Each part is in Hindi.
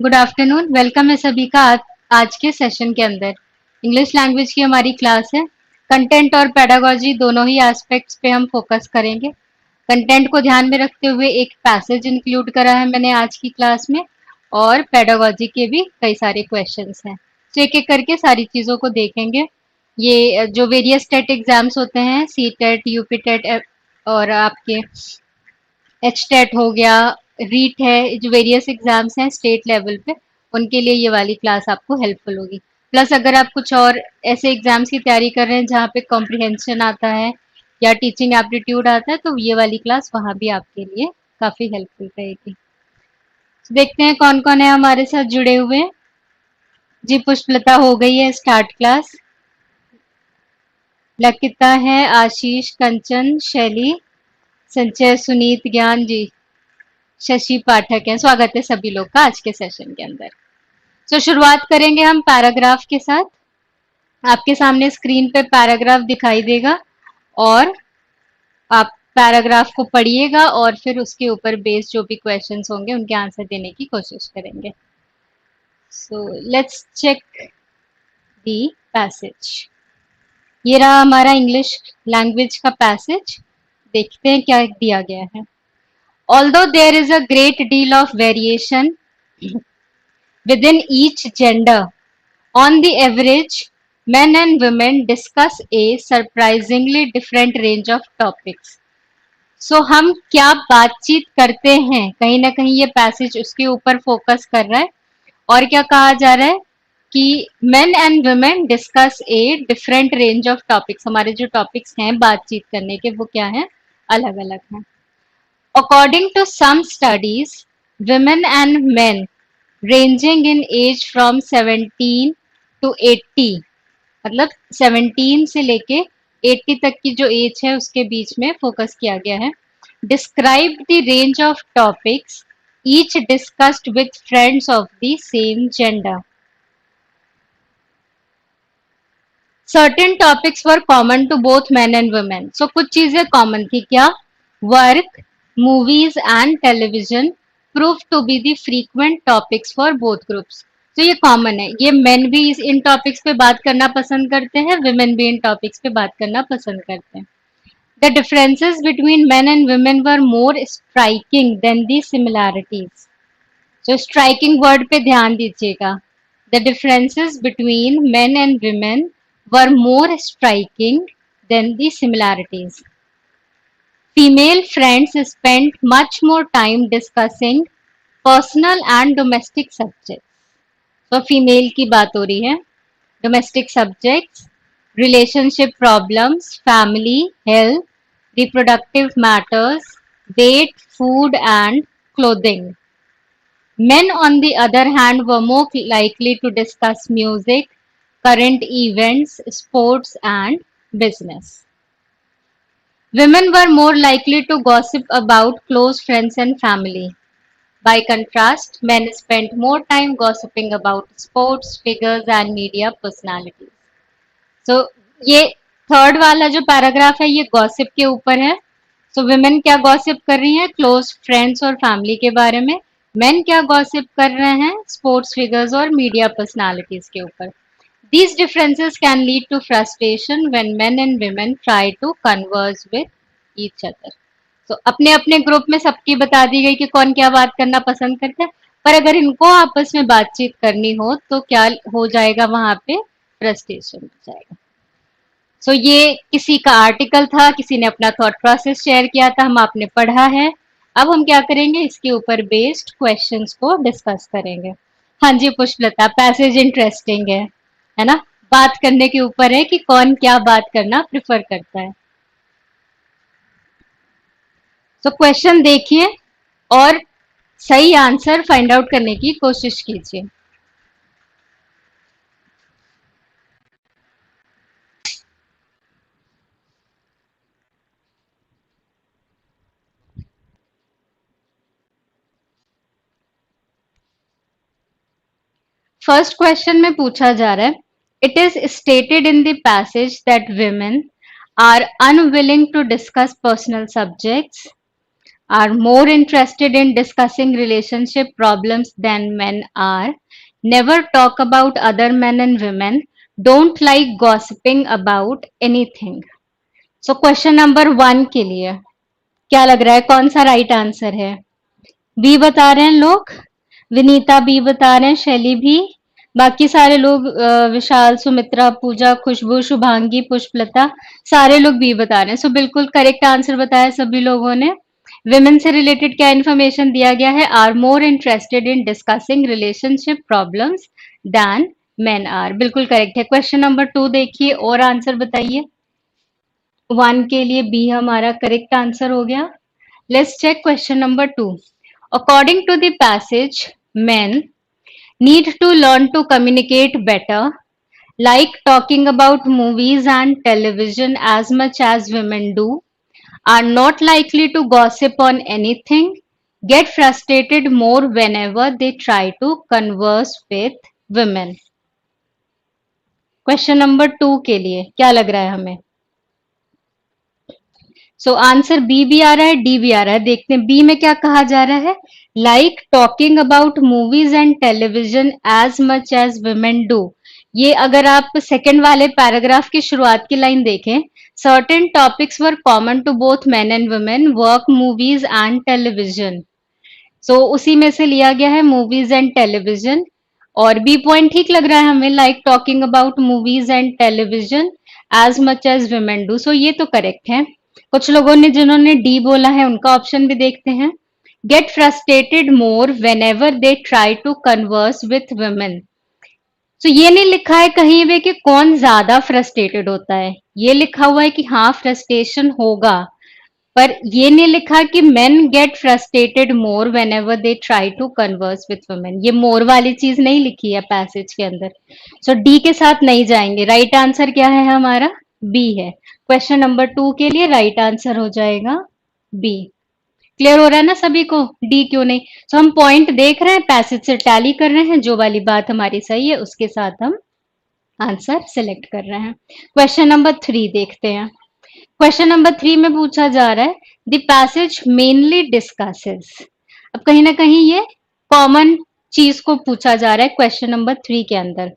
Good afternoon. वेलकम है सभी का आज के सेशन के अंदर। इंग्लिश लैंग्वेज की हमारी क्लास है। कंटेंट और पेडागोजी दोनों ही एस्पेक्ट्स पे हम फोकस करेंगे। कंटेंट को ध्यान में रखते हुए एक पैसेज इंक्लूड करा है मैंने आज की क्लास में, और पेडागोजी के भी कई सारे क्वेश्चंस हैं। तो एक एक करके सारी चीज़ों को देखेंगे। ये जो वेरियस टेट एग्जाम्स होते हैं, सी टेट, यूपी टेट और आपके एच टेट हो गया, रीट है, जो वेरियस एग्जाम्स हैं स्टेट लेवल पे, उनके लिए ये वाली क्लास आपको हेल्पफुल होगी। प्लस अगर आप कुछ और ऐसे एग्जाम्स की तैयारी कर रहे हैं जहाँ पे कॉम्प्रिहेंशन आता है या टीचिंग एप्टीट्यूड आता है, तो ये वाली क्लास वहाँ भी आपके लिए काफ़ी हेल्पफुल रहेगी। देखते हैं कौन कौन है हमारे साथ जुड़े हुए। जी, पुष्पलता हो गई है स्टार्ट क्लास। लकिता है, आशीष, कंचन, शैली, संचय, सुनीत, ज्ञान जी, शशि पाठक है। स्वागत है सभी लोग का आज के सेशन के अंदर। शुरुआत करेंगे हम पैराग्राफ के साथ। आपके सामने स्क्रीन पे पैराग्राफ दिखाई देगा और आप पैराग्राफ को पढ़िएगा और फिर उसके ऊपर बेस्ड जो भी क्वेश्चंस होंगे उनके आंसर देने की कोशिश करेंगे। So let's check the passage. ये रहा हमारा इंग्लिश लैंग्वेज का पैसेज। देखते हैं क्या दिया गया है। Although there is a great deal of variation within each gender, on the average, men and women discuss a surprisingly different range of topics. So हम क्या बातचीत करते हैं, कहीं ना कहीं ये पैसेज उसके ऊपर फोकस कर रहा है। और क्या कहा जा रहा है कि men and women discuss a different range of topics। हमारे जो टॉपिक्स हैं बातचीत करने के वो क्या हैं, अलग अलग हैं। According to some studies, women and men ranging in age from 17 to 80, मतलब 17 से लेके 80 तक की जो एज है उसके बीच में फोकस किया गया है। Describe the range of topics each discussed with friends of the same gender. Certain topics were common to both men and women. So कुछ चीजें कॉमन थी क्या? Work, movies and television proved to be the frequent topics for both groups. तो ये कॉमन है, ये मेन भी इन टॉपिक्स पे बात करना पसंद करते हैं, विमेन भी इन टॉपिक्स पे बात करना पसंद करते हैं। The differences between men and women were more striking than the similarities. So striking word पे ध्यान दीजिएगा। The differences between men and women were more striking than the similarities. Female friends spent much more time discussing personal and domestic subjects. So female की बात हो रही है। Domestic subjects, relationship problems, family, health, reproductive matters, weight, food and clothing. Men, on the other hand, were more likely to discuss music, current events, sports, and business. Women were more likely to gossip about close friends and family. By contrast, men spent more time gossiping about sports, figures, and media personalities. So, ये थर्ड वाला जो पैराग्राफ है ये गॉसिप के ऊपर है। सो विमेन क्या गॉसिप कर रही हैं, क्लोज फ्रेंड्स और फैमिली के बारे में। मेन क्या गॉसिप कर रहे हैं, स्पोर्ट्स फिगर्स और मीडिया पर्सनालिटीज के ऊपर। These differences can lead to frustration when men and women try to converse with each other. So, अपने अपने ग्रुप में सबकी बता दी गई कि कौन क्या बात करना पसंद करते हैं, पर अगर इनको आपस में बातचीत करनी हो तो क्या हो जाएगा, वहां पे फ्रस्ट्रेशन हो जाएगा। सो ये किसी का आर्टिकल था, किसी ने अपना थॉट प्रोसेस शेयर किया था, हम आपने पढ़ा है। अब हम क्या करेंगे, इसके ऊपर बेस्ड क्वेश्चंस को डिस्कस करेंगे। हाँ जी पुष्पलता, पैसेज इंटरेस्टिंग है ना। बात करने के ऊपर है कि कौन क्या बात करना प्रिफर करता है। तो क्वेश्चन देखिए और सही आंसर फाइंड आउट करने की कोशिश कीजिए। फर्स्ट क्वेश्चन में पूछा जा रहा है, it is stated in the passage that women are unwilling to discuss personal subjects, are more interested in discussing relationship problems than men are, never talk about other men and women, don't like gossiping about anything. So question number 1 के लिए क्या लग रहा है कौन सा राइट आंसर है? बी बता रहे हैं लोग, विनीता बी बता रहे हैं, शैली भी, बाकी सारे लोग विशाल, सुमित्रा, पूजा, खुशबू, शुभांगी, पुष्पलता, सारे लोग बी बता रहे हैं. सो बिल्कुल करेक्ट आंसर बताया सभी लोगों ने. विमेन से रिलेटेड क्या इन्फॉर्मेशन दिया गया है? Are more interested in discussing relationship problems than men are. बिल्कुल करेक्ट है. क्वेश्चन नंबर 2 देखिए और आंसर बताइए. 1 के लिए बी हमारा करेक्ट आंसर हो गया. Let's check question number 2. According to the passage, men need to learn to communicate better, like talking about movies and television as much as women do, are not likely to gossip on anything, get frustrated more whenever they try to converse with women. Question number 2 के लिए क्या लग रहा है हमें? सो आंसर बी भी आ रहा है, डी भी आ रहा है. देखते हैं बी में क्या कहा जा रहा है. Like talking about movies and television as much as women do. ये अगर आप सेकंड वाले पैराग्राफ की शुरुआत की लाइन देखें, certain topics were common to both men and women, work, movies and television. So उसी में से लिया गया है मूवीज एंड टेलीविजन. और बी पॉइंट ठीक लग रहा है हमें, like talking about movies and television as much as women do. So ये तो करेक्ट है. कुछ लोगों ने जिन्होंने डी बोला है उनका ऑप्शन भी देखते हैं. Get frustrated more whenever they try to converse with women. तो ये नहीं लिखा है कहीं भी कि कौन ज्यादा फ्रस्ट्रेटेड होता है. ये लिखा हुआ है कि हाँ फ्रस्ट्रेशन होगा, पर ये नहीं लिखा कि men get frustrated more whenever they try to converse with women. ये मोर वाली चीज नहीं लिखी है पैसेज के अंदर. सो डी के साथ नहीं जाएंगे. राइट आंसर क्या है हमारा? बी है. क्वेश्चन नंबर 2 के लिए राइट आंसर हो जाएगा बी. क्लियर हो रहा है ना सभी को? डी क्यों नहीं? सो हम पॉइंट देख रहे हैं, पैसेज से टैली कर रहे हैं, जो वाली बात हमारी सही है उसके साथ हम आंसर सिलेक्ट कर रहे हैं. क्वेश्चन नंबर 3 देखते हैं. क्वेश्चन नंबर 3 में पूछा जा रहा है द पैसेज मेनली डिस्कसेस. अब कहीं ना कहीं ये कॉमन चीज को पूछा जा रहा है क्वेश्चन नंबर 3 के अंदर.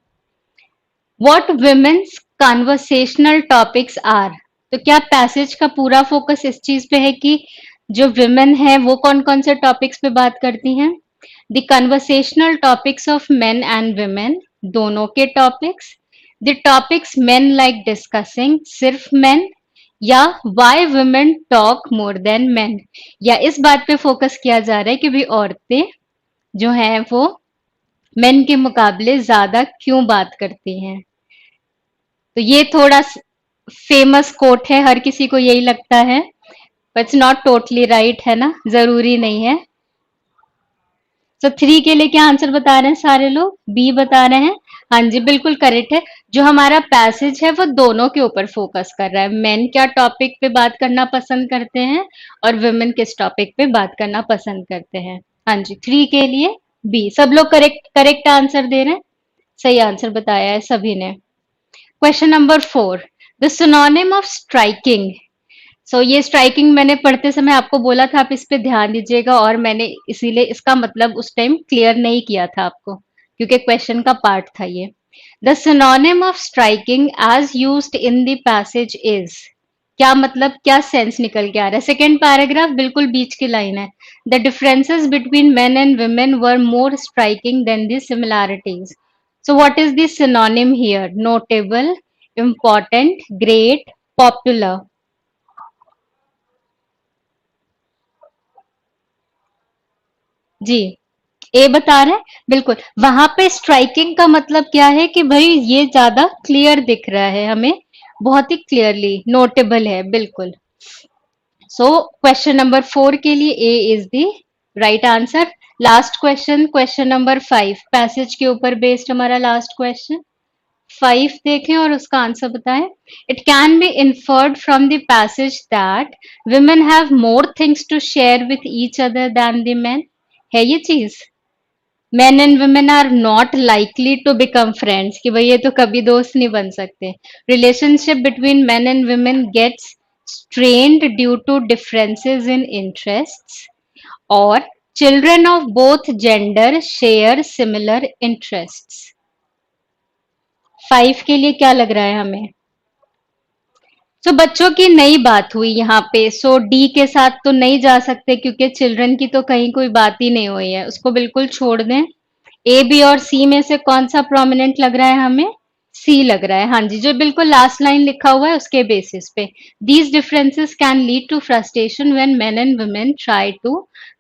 What women's conversational topics are. तो क्या पैसेज का पूरा फोकस इस चीज पे है कि जो विमेन है वो कौन कौन से टॉपिक्स पे बात करती हैं? The conversational topics of main and women, दोनों के topics. The topics main like discussing, सिर्फ मेन, या Y women talk more than main. या इस बात पे फोकस किया जा रहा है कि भाई औरतें जो हैं वो मेन के मुकाबले ज्यादा क्यों बात करती हैं. तो ये थोड़ा फेमस कोट है, हर किसी को यही लगता है, but it's not totally right, है ना, जरूरी नहीं है. तो 3 के लिए क्या आंसर बता रहे हैं सारे लोग? बी बता रहे हैं. हाँ जी बिल्कुल करेक्ट है. जो हमारा पैसेज है वो दोनों के ऊपर फोकस कर रहा है. मेन क्या टॉपिक पे बात करना पसंद करते हैं और वुमेन किस टॉपिक पे बात करना पसंद करते हैं. हाँ जी 3 के लिए बी. सब लोग करेक्ट करेक्ट आंसर दे रहे हैं, सही आंसर बताया है सभी ने. Question number 4. The synonym of striking. So ये स्ट्राइकिंग मैंने पढ़ते समय आपको बोला था आप इस पे ध्यान दीजिएगा, और मैंने इसीलिए इसका मतलब उस टाइम क्लियर नहीं किया था आपको, क्योंकि क्वेश्चन का पार्ट था ये. The synonym of striking as used in the passage is. क्या मतलब, क्या सेंस निकल के आ रहा है? सेकेंड पैराग्राफ बिल्कुल बीच की लाइन है. The differences between men and women were more striking than the similarities. So what is the synonym here? Notable, important, great, popular. जी ए बता रहे हैं. बिल्कुल, वहां पे स्ट्राइकिंग का मतलब क्या है कि भाई ये ज्यादा क्लियर दिख रहा है हमें, बहुत ही क्लियरली नोटेबल है. बिल्कुल. सो क्वेश्चन नंबर 4 के लिए A is the right answer. Last question, question number 5, passage के ऊपर बेस्ड हमारा लास्ट क्वेश्चन. 5 देखें और उसका आंसर बताएं. It can be inferred from the passage that women have more things to share with each other than the men. है ये चीज? men and women are not likely to become friends, कि भाई ये तो कभी दोस्त नहीं बन सकते. relationship between men and women gets strained due to differences in interests, और children of both gender share similar interests. 5 के लिए क्या लग रहा है हमें? सो बच्चों की नई बात हुई यहाँ पे, सो डी के साथ तो नहीं जा सकते क्योंकि चिल्ड्रन की तो कहीं कोई बात ही नहीं हुई है, उसको बिल्कुल छोड़ दें। ए, बी और सी में से कौन सा प्रोमिनेंट लग रहा है हमें? सी लग रहा है, हाँ जी, जो बिल्कुल लास्ट लाइन लिखा हुआ है उसके बेसिस पे। These differences can lead to frustration when men and women try to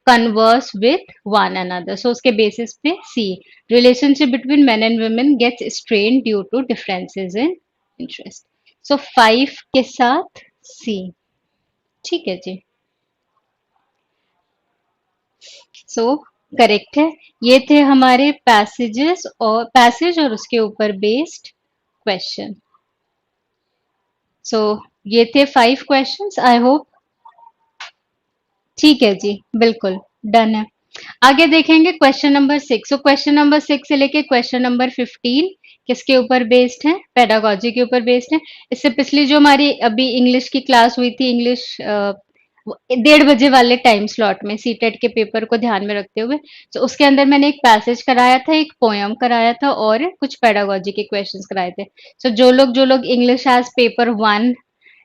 converse with one another, so उसके बेसिस पे see, relationship between men and women gets strain due to differences in interest. So 5 के साथ सी। ठीक है जी, सो करेक्ट है। ये थे हमारे पैसेज और उसके ऊपर बेस्ड क्वेश्चन। सो ये थे 5 क्वेश्चंस, आई होप। ठीक है जी, बिल्कुल डन है। आगे देखेंगे question number 6। So question number 6 से लेके क्वेश्चन नंबर 15 किसके ऊपर बेस्ड है? पेडागोजी के ऊपर बेस्ड है। इससे पिछली जो हमारी अभी इंग्लिश की क्लास हुई थी, इंग्लिश 1:30 बजे वाले टाइम स्लॉट में सीटेट के पेपर को ध्यान में रखते हुए, तो उसके अंदर मैंने एक पैसेज कराया था, एक पोयम कराया था और कुछ पेडागोजी के क्वेश्चंस कराए थे। सो जो लोग इंग्लिश एज पेपर 1,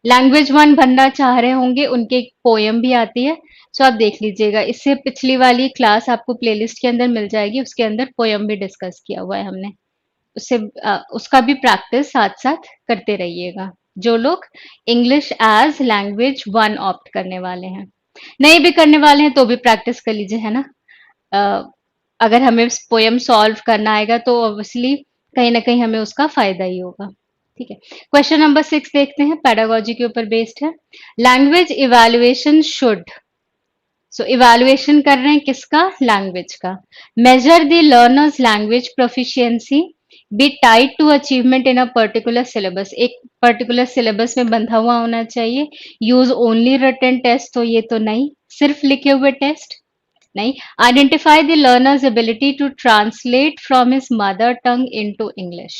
लैंग्वेज 1 बनना चाह रहे होंगे, उनकी एक पोयम भी आती है, सो आप देख लीजिएगा। इससे पिछली वाली क्लास आपको प्लेलिस्ट के अंदर मिल जाएगी, उसके अंदर पोयम भी डिस्कस किया हुआ है हमने। उससे उसका भी प्रैक्टिस साथ साथ करते रहिएगा, जो लोग इंग्लिश एज लैंग्वेज 1 ऑप्ट करने वाले हैं। नहीं भी करने वाले हैं तो भी प्रैक्टिस कर लीजिए, है ना। अ, अगर हमें पोयम सॉल्व करना आएगा तो ऑब्वियसली कहीं ना कहीं हमें उसका फायदा ही होगा। ठीक है, क्वेश्चन नंबर 6 देखते हैं, पेडागोजी के ऊपर बेस्ड है। Language evaluation should, so evaluation कर रहे हैं किसका? लैंग्वेज का। Measure the learners language proficiency, be tied to achievement in a particular syllabus, एक पर्टिकुलर सिलेबस में बंधा हुआ होना चाहिए। यूज ओनली रिटन टेस्ट, तो ये तो नहीं, सिर्फ लिखे हुए टेस्ट नहीं। Identify the learner's ability to translate from his mother tongue into English.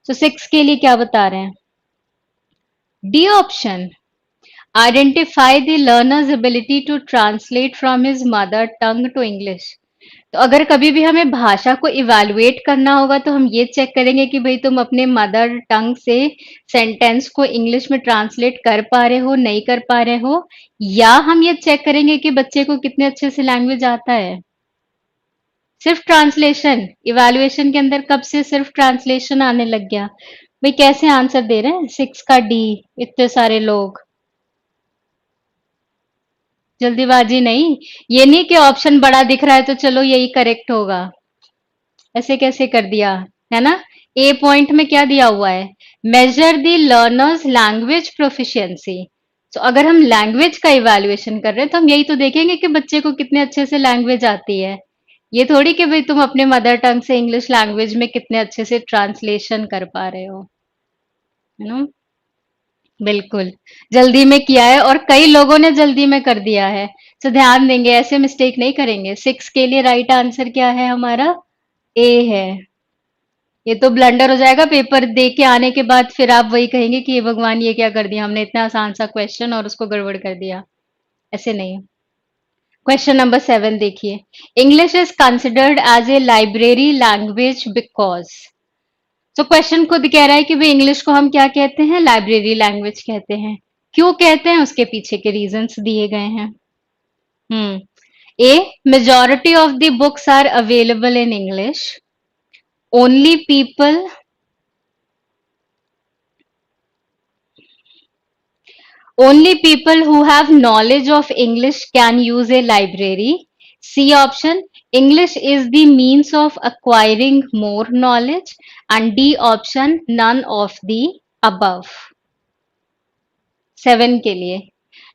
So 6 के लिए क्या बता रहे हैं? D option, identify the learner's ability to translate from his mother tongue to English. तो अगर कभी भी हमें भाषा को इवैल्यूएट करना होगा तो हम ये चेक करेंगे कि भाई तुम अपने मदर टंग से सेंटेंस को इंग्लिश में ट्रांसलेट कर पा रहे हो, नहीं कर पा रहे हो, या हम ये चेक करेंगे कि बच्चे को कितने अच्छे से लैंग्वेज आता है। सिर्फ ट्रांसलेशन, इवैल्यूएशन के अंदर कब से सिर्फ ट्रांसलेशन आने लग गया? भाई कैसे आंसर दे रहे हैं 6 का डी, इतने सारे लोग? जल्दीबाजी नहीं, ये नहीं कि ऑप्शन बड़ा दिख रहा है तो चलो यही करेक्ट होगा, ऐसे कैसे कर दिया, है ना। ए पॉइंट में क्या दिया हुआ है? Major the learners language proficiency. तो अगर हम लैंग्वेज का इवैल्यूएशन कर रहे हैं तो हम यही तो देखेंगे कि बच्चे को कितने अच्छे से लैंग्वेज आती है। ये थोड़ी कि भाई तुम अपने मदर टंग से इंग्लिश लैंग्वेज में कितने अच्छे से ट्रांसलेशन कर पा रहे हो, है ना। बिल्कुल, जल्दी में किया है और कई लोगों ने जल्दी में कर दिया है, तो ध्यान देंगे, ऐसे मिस्टेक नहीं करेंगे। 6 के लिए राइट आंसर क्या है हमारा? ए है। ये तो ब्लंडर हो जाएगा, पेपर दे के आने के बाद फिर आप वही कहेंगे कि ये भगवान ये क्या कर दिया हमने, इतना आसान सा क्वेश्चन और उसको गड़बड़ कर दिया। ऐसे नहीं। क्वेश्चन नंबर 7 देखिए, English is considered as a library language because. तो क्वेश्चन खुद कह रहा है कि भाई इंग्लिश को हम क्या कहते हैं? लाइब्रेरी लैंग्वेज कहते हैं। क्यों कहते हैं उसके पीछे के रीजंस दिए गए हैं। A, majority of the books are available in English, only people who have knowledge of English can use a library. C option, English is the means of acquiring more knowledge. And D option, none of the above. 7 के लिए,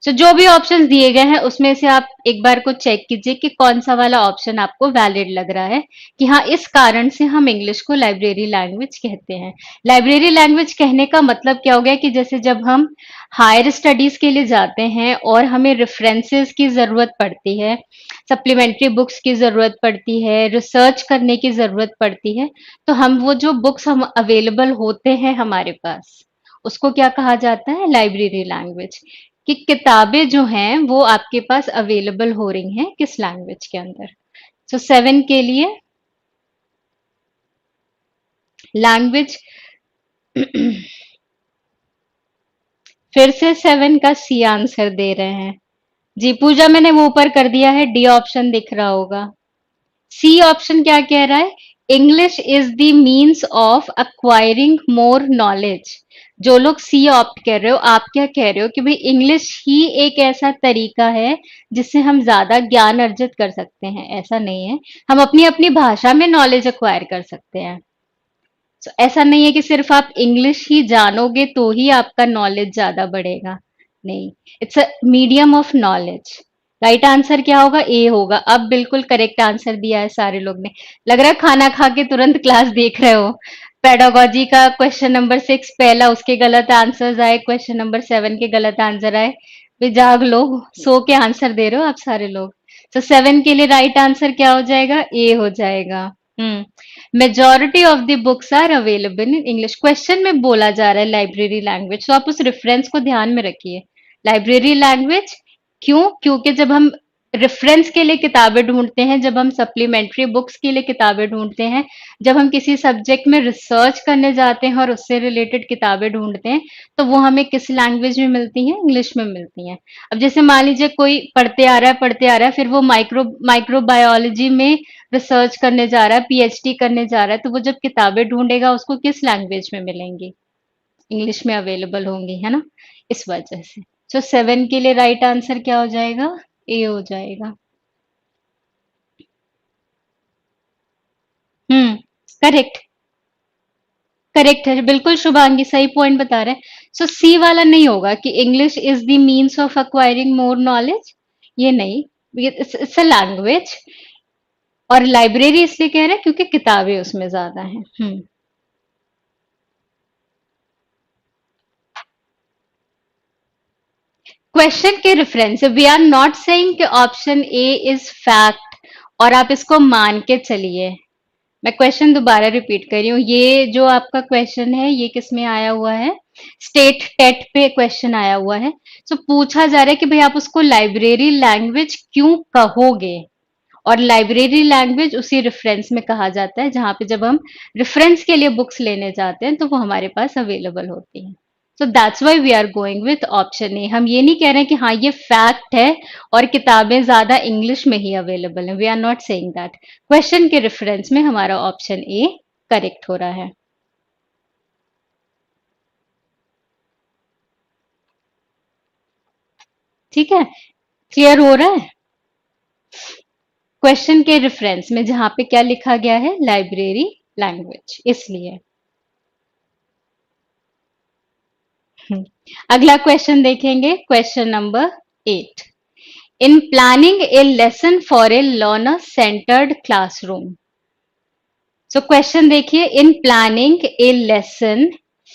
सो जो भी ऑप्शंस दिए गए हैं उसमें से आप एक बार को चेक कीजिए कि कौन सा वाला ऑप्शन आपको वैलिड लग रहा है, कि हाँ इस कारण से हम इंग्लिश को लाइब्रेरी लैंग्वेज कहते हैं। लाइब्रेरी लैंग्वेज कहने का मतलब क्या हो गया कि जैसे जब हम हायर स्टडीज के लिए जाते हैं और हमें रेफरेंसेस की जरूरत पड़ती है, सप्लीमेंट्री बुक्स की जरूरत पड़ती है, रिसर्च करने की जरूरत पड़ती है, तो हम वो जो बुक्स हम अवेलेबल होते हैं हमारे पास, उसको क्या कहा जाता है? Library language. कि किताबें जो हैं वो आपके पास अवेलेबल हो रही हैं किस लैंग्वेज के अंदर। सो 7 के लिए लैंग्वेज फिर से 7 का सी आंसर दे रहे हैं। जी पूजा, मैंने वो ऊपर कर दिया है, डी ऑप्शन दिख रहा होगा। सी ऑप्शन क्या कह रहा है? English is the means of acquiring more knowledge. जो लोग सी ऑप्ट कर रहे हो, आप क्या कह रहे हो कि भाई इंग्लिश ही एक ऐसा तरीका है जिससे हम ज्यादा ज्ञान अर्जित कर सकते हैं। ऐसा नहीं है, हम अपनी अपनी भाषा में नॉलेज अक्वायर कर सकते हैं। So, ऐसा नहीं है कि सिर्फ आप इंग्लिश ही जानोगे तो ही आपका नॉलेज ज्यादा बढ़ेगा। नहीं, it's a medium of knowledge. Right answer क्या होगा? ए होगा। अब बिल्कुल करेक्ट आंसर दिया है सारे लोग ने। लग रहा है खाना खा के तुरंत क्लास देख रहे हो। पेडागोजी का क्वेश्चन नंबर 6 पहला, उसके गलत आंसर्स आए, क्वेश्चन नंबर 7 के गलत आंसर आए। वे जाग लो, सो के आंसर दे रहे हो आप सारे लोग। तो 7 के लिए राइट आंसर क्या हो जाएगा? ए हो जाएगा। Majority of the books are available in English. Question में बोला जा रहा है लाइब्रेरी लैंग्वेज, तो आप उस रेफरेंस को ध्यान में रखिए। लाइब्रेरी लैंग्वेज क्यों? क्योंकि जब हम रेफरेंस के लिए किताबें ढूंढते हैं, जब हम सप्लीमेंट्री बुक्स के लिए किताबें ढूंढते हैं, जब हम किसी सब्जेक्ट में रिसर्च करने जाते हैं और उससे रिलेटेड किताबें ढूंढते हैं, तो वो हमें किस लैंग्वेज में मिलती हैं? इंग्लिश में मिलती हैं। अब जैसे मान लीजिए कोई पढ़ते आ रहा है, फिर वो माइक्रोबायोलॉजी में रिसर्च करने जा रहा है, पीएचडी करने जा रहा है, तो वो जब किताबें ढूंढेगा उसको किस लैंग्वेज में मिलेंगी? इंग्लिश में अवेलेबल होंगी, है ना? इस वजह से। सो 7 के लिए राइट आंसर क्या हो जाएगा? ए हो जाएगा। हम्म, करेक्ट। करेक्ट है, बिल्कुल शुभांगी सही पॉइंट बता रहे हैं। सो सी वाला नहीं होगा कि English is the means of acquiring more knowledge. ये नहीं, इट्स अ लैंग्वेज। और लाइब्रेरी इसलिए कह रहे हैं क्योंकि किताबें उसमें ज्यादा हैं। क्वेश्चन के reference, we are not saying कि ऑप्शन ए इज फैक्ट और आप इसको मान के चलिए। मैं क्वेश्चन दोबारा रिपीट कर रही हूँ। ये जो आपका क्वेश्चन है ये किस में आया हुआ है? स्टेट टेट पे क्वेश्चन आया हुआ है। तो पूछा जा रहा है कि भाई आप उसको लाइब्रेरी लैंग्वेज क्यों कहोगे? और लाइब्रेरी लैंग्वेज उसी रेफरेंस में कहा जाता है जहां पे जब हम रेफरेंस के लिए बुक्स लेने जाते हैं तो वो हमारे पास अवेलेबल होती हैं। So that's why we are going with option A. हम ये नहीं कह रहे हैं कि हाँ ये फैक्ट है और किताबें ज्यादा इंग्लिश में ही अवेलेबल हैं। We are not saying that. Question के रेफरेंस में हमारा ऑप्शन ए करेक्ट हो रहा है। ठीक है, क्लियर हो रहा है? क्वेश्चन के रेफरेंस में जहां पे क्या लिखा गया है? लाइब्रेरी लैंग्वेज, इसलिए। अगला क्वेश्चन देखेंगे, question number 8। In planning a lesson for a learner centered classroom. So question देखिए, in planning a lesson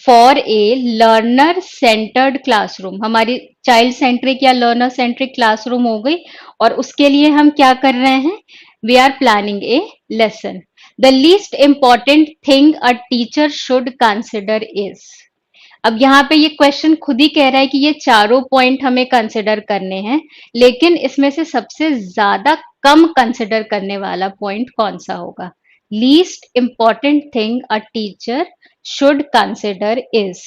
for a learner centered classroom, हमारी चाइल्ड सेंट्रिक या लर्नर सेंट्रिक क्लासरूम हो गई। और उसके लिए हम क्या कर रहे हैं? We are planning a lesson. The least important thing a teacher should consider is. अब यहाँ पे ये क्वेश्चन खुद ही कह रहा है कि ये चारों पॉइंट हमें कंसिडर करने हैं, लेकिन इसमें से सबसे ज्यादा कम कंसिडर करने वाला पॉइंट कौन सा होगा? Least important thing a teacher should consider is,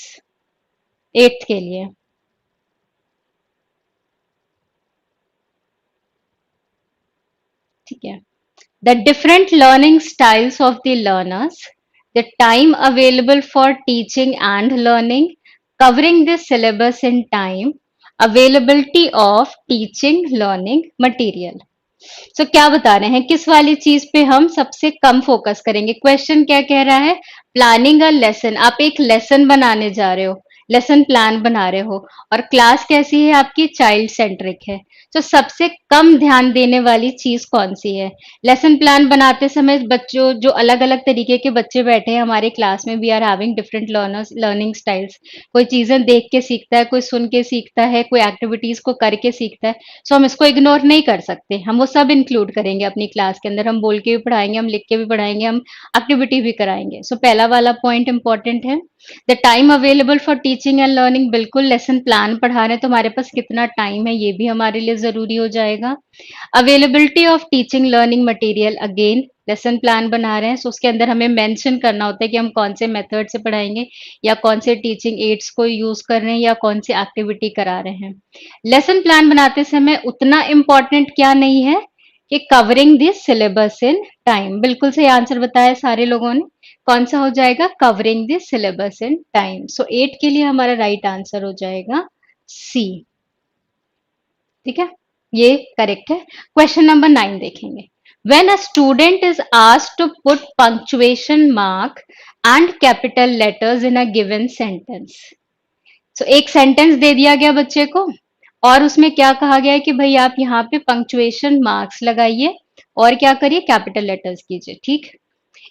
8th के लिए। ठीक है। The different learning styles of the learners, the time available for teaching and learning, covering the syllabus in time, availability of teaching learning material। सो क्या बता रहे हैं किस वाली चीज पे हम सबसे कम फोकस करेंगे? क्वेश्चन क्या कह रहा है? Planning a lesson. आप एक लेसन बनाने जा रहे हो, लेसन प्लान बना रहे हो, और क्लास कैसी है आपकी? चाइल्ड सेंट्रिक है। तो सबसे कम ध्यान देने वाली चीज कौन सी है? लेसन प्लान बनाते समय बच्चों जो अलग अलग तरीके के बच्चे बैठे हैं हमारे क्लास में, we are having different learners learning styles. कोई चीजें देख के सीखता है, कोई सुन के सीखता है, कोई एक्टिविटीज को करके सीखता है। सो हम इसको इग्नोर नहीं कर सकते, हम वो सब इंक्लूड करेंगे अपनी क्लास के अंदर। हम बोल के भी पढ़ाएंगे, हम लिख के भी पढ़ाएंगे, हम एक्टिविटी भी कराएंगे। सो पहला वाला पॉइंट इंपॉर्टेंट है। The time available for teaching and learning, बिल्कुल लेसन प्लान पढ़ा रहे हैं तो हमारे पास कितना टाइम है ये भी हमारे लिए ज़रूरी हो जाएगा। Availability of teaching learning material, again lesson plan बना रहे हैं सो उसके अंदर हमें मेंशन करना होता है कि हम कौन से मेथड से पढ़ाएंगे या कौन से टीचिंग एड्स को यूज कर रहे हैं या कौन सी एक्टिविटी करा रहे हैं। लेसन प्लान बनाते समय उतना इम्पोर्टेंट क्या नहीं है कि covering this syllabus in time, बिल्कुल सही आंसर बताया सारे लोगों ने। कौन सा हो जाएगा? Covering this syllabus in time. So 8 के लिए हमारा राइट आंसर हो जाएगा सी। ठीक है, ये करेक्ट है। क्वेश्चन नंबर 9 देखेंगे। When a student is asked to put punctuation mark and capital letters in a given sentence, so एक सेंटेंस दे दिया गया बच्चे को और उसमें क्या कहा गया है कि भाई आप यहाँ पे पंक्चुएशन मार्क्स लगाइए और क्या करिए? कैपिटल लेटर्स कीजिए। ठीक,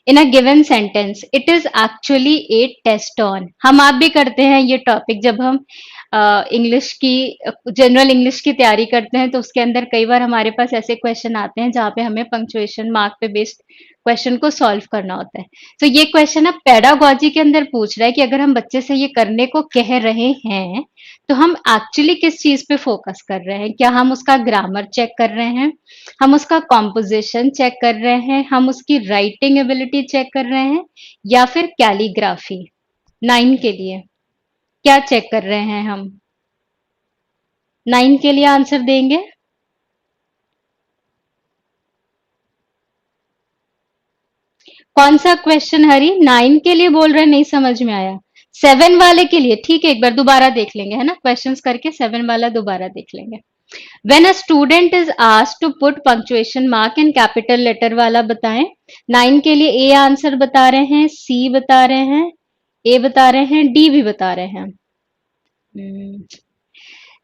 in a given sentence it is actually a test on. हम आप भी करते हैं ये टॉपिक जब हम इंग्लिश की जनरल इंग्लिश की तैयारी करते हैं तो उसके अंदर कई बार हमारे पास ऐसे क्वेश्चन आते हैं जहाँ पे हमें पंक्चुएशन मार्क पे बेस्ड क्वेश्चन को सॉल्व करना होता है। तो ये क्वेश्चन अब पेडागोजी के अंदर पूछ रहा है कि अगर हम बच्चे से ये करने को कह रहे हैं तो हम एक्चुअली किस चीज पे फोकस कर रहे हैं? क्या हम उसका ग्रामर चेक कर रहे हैं, हम उसका कॉम्पोजिशन चेक कर रहे हैं, हम उसकी राइटिंग एबिलिटी चेक कर रहे हैं या फिर कैलीग्राफी? 9 के लिए क्या चेक कर रहे हैं हम? 9 के लिए आंसर देंगे। कौन सा क्वेश्चन हरी? 9 के लिए बोल रहे हैं, नहीं समझ में आया। 7 वाले के लिए ठीक है, एक बार दोबारा देख लेंगे, है ना, क्वेश्चंस करके 7 वाला दोबारा देख लेंगे। When a student is asked to put punctuation mark in capital letter वाला बताएं। 9 के लिए ए आंसर बता रहे हैं, सी बता रहे हैं, ए बता रहे हैं, डी भी बता रहे हैं।